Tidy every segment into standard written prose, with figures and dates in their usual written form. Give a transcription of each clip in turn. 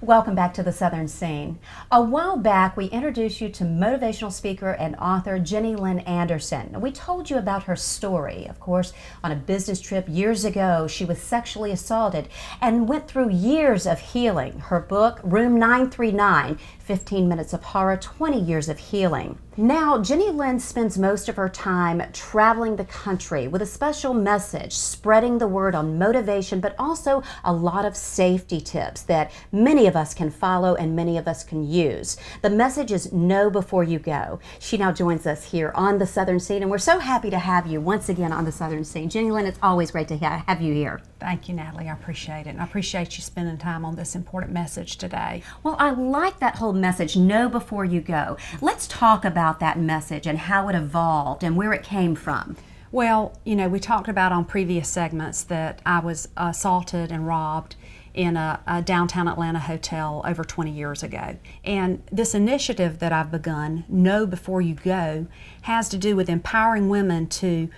Welcome back to the Southern Scene. A while back, we introduced you to motivational speaker and author Lynn Anderson. We told you about her story. Of course, on a business trip years ago, she was sexually assaulted and went through years of healing. Her book, Room 939, 15 Minutes of Horror, 20 Years of Healing. Now, Lynn spends most of her time traveling the country with a special message, spreading the word on motivation, but also a lot of safety tips that many of us can follow and many of us can use. The message is know before you go. She now joins us here on the Southern Scene, and we're so happy to have you once again on the Southern Scene. Lynn, it's always great to have you here. Thank you, Natalie. I appreciate it. And I appreciate you spending time on this important message today. Well, I like that whole message, know before you go. Let's talk about that message and how it evolved and where it came from. Well, we talked about on previous segments that I was assaulted and robbed in a downtown Atlanta hotel over 20 years ago. And this initiative that I've begun, Know Before You Go, has to do with empowering women to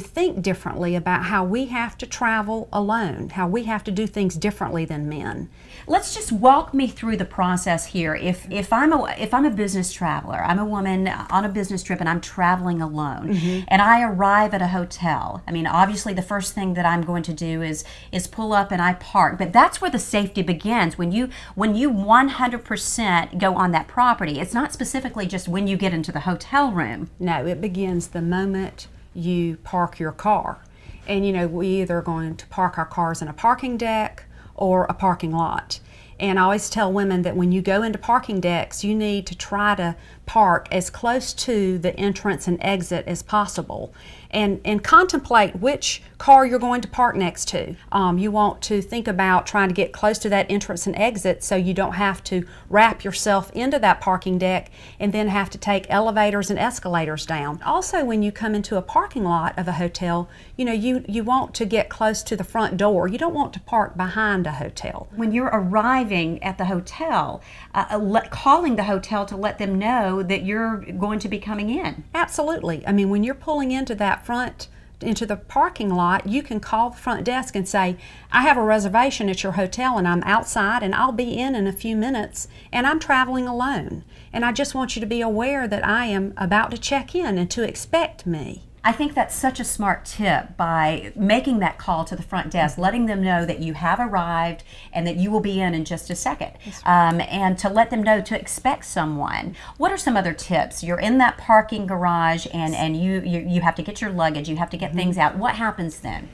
think differently about how we have to travel alone, how we have to do things differently than men. Let's just walk me through the process here. If I'm a business traveler, I'm a woman on a business trip and I'm traveling alone, and I arrive at a hotel. I mean, obviously the first thing that I'm going to do is pull up and I park. But that's where the safety begins. When you 100% go on that property, it's not specifically just when you get into the hotel room. No, it begins the moment you park your car. And we either are going to park our cars in a parking deck or a parking lot. And I always tell women that when you go into parking decks, you need to try to park as close to the entrance and exit as possible, and contemplate which car you're going to park next to. You want to think about trying to get close to that entrance and exit so you don't have to wrap yourself into that parking deck and then have to take elevators and escalators down. Also, when you come into a parking lot of a hotel, you want to get close to the front door. You don't want to park behind a hotel. When you're arriving at the hotel, calling the hotel to let them know that you're going to be coming in. Absolutely. I mean, when you're pulling into the parking lot, you can call the front desk and say, I have a reservation at your hotel and I'm outside and I'll be in a few minutes and I'm traveling alone. And I just want you to be aware that I am about to check in and to expect me. I think that's such a smart tip, by making that call to the front desk, letting them know that you have arrived and that you will be in just a second, and to let them know to expect someone. What are some other tips? You're in that parking garage and you have to get your luggage, you have to get things out. What happens then?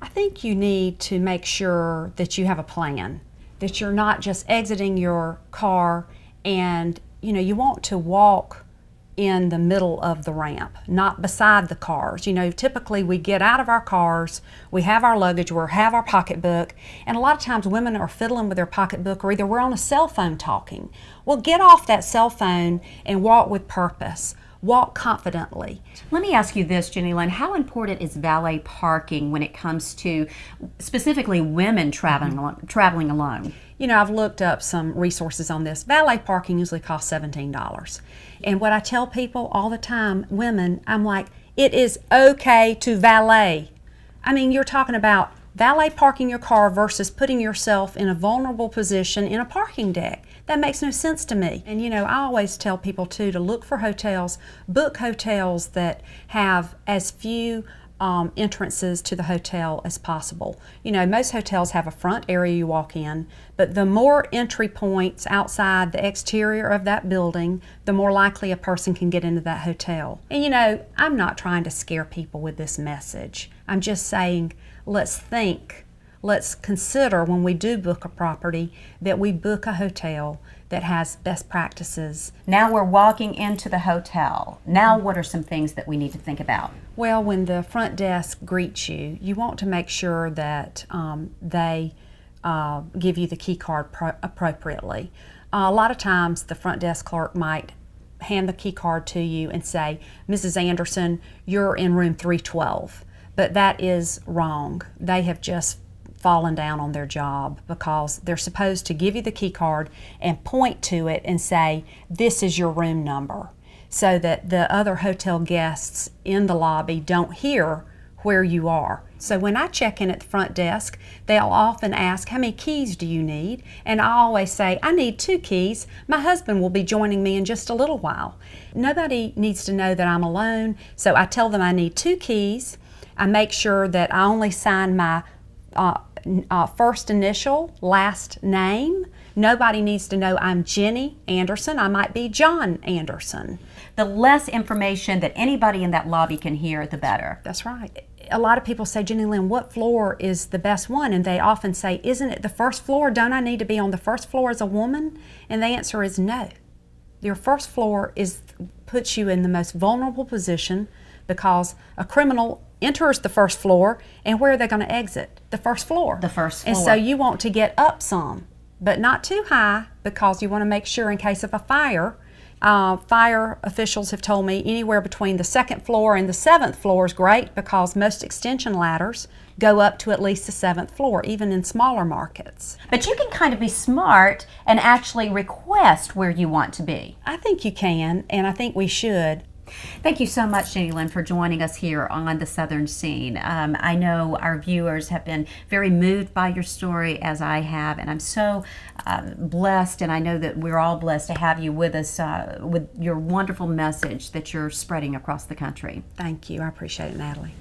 I think you need to make sure that you have a plan, that you're not just exiting your car and you want to walk in the middle of the ramp, not beside the cars. Typically we get out of our cars, we have our luggage, we have our pocketbook, and a lot of times women are fiddling with their pocketbook, or either we're on a cell phone talking. Well, get off that cell phone and walk with purpose. Walk confidently. Let me ask you this, Lynn, how important is valet parking when it comes to specifically women traveling alone? I've looked up some resources on this. Valet parking usually costs $17. And what I tell people all the time, women, I'm like, it is okay to valet. I mean, you're talking about valet parking your car versus putting yourself in a vulnerable position in a parking deck. That makes no sense to me. And I always tell people too to look for hotels, book hotels that have as few entrances to the hotel as possible. Most hotels have a front area you walk in, but the more entry points outside the exterior of that building, the more likely a person can get into that hotel. And I'm not trying to scare people with this message. I'm just saying, let's consider when we do book a property that we book a hotel that has best practices. Now we're walking into the hotel. Now what are some things that we need to think about? Well, when the front desk greets you, you want to make sure that they give you the key card appropriately. A lot of times the front desk clerk might hand the key card to you and say, Mrs. Anderson, you're in room 312. But that is wrong. They have just fallen down on their job, because they're supposed to give you the key card and point to it and say, this is your room number, so that the other hotel guests in the lobby don't hear where you are. So when I check in at the front desk, they'll often ask, how many keys do you need? And I always say, I need 2 keys. My husband will be joining me in just a little while. Nobody needs to know that I'm alone, so I tell them I need 2 keys. I make sure that I only sign my first initial, last name. Nobody needs to know I'm Jenny Anderson. I might be John Anderson. The less information that anybody in that lobby can hear, the better. That's right. A lot of people say, Jenny Lynn, what floor is the best one? And they often say, isn't it the first floor? Don't I need to be on the first floor as a woman? And the answer is no. Your first floor puts you in the most vulnerable position because a criminal enters the first floor, and where are they going to exit? The first floor. The first floor. And so you want to get up some, but not too high, because you want to make sure in case of a fire. Fire officials have told me anywhere between the 2nd floor and the 7th floor is great, because most extension ladders go up to at least the 7th floor, even in smaller markets. But you can kind of be smart and actually request where you want to be. I think you can, and I think we should. Thank you so much, Jenny Lynn, for joining us here on the Southern Scene. I know our viewers have been very moved by your story, as I have, and I'm so blessed, and I know that we're all blessed to have you with us with your wonderful message that you're spreading across the country. Thank you. I appreciate it, Natalie.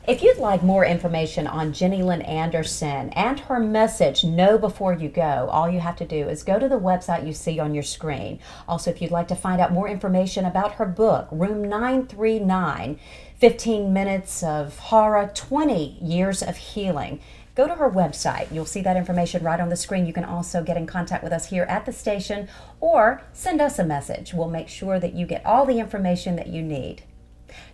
If you'd like more information on Jenny Lynn Anderson and her message, Know Before You Go, all you have to do is go to the website you see on your screen. Also, if you'd like to find out more information about her book, Room 939, 15 Minutes of Horror, 20 Years of Healing, go to her website. You'll see that information right on the screen. You can also get in contact with us here at the station or send us a message. We'll make sure that you get all the information that you need.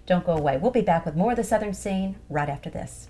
Don't go away. We'll be back with more of the Southern Scene right after this.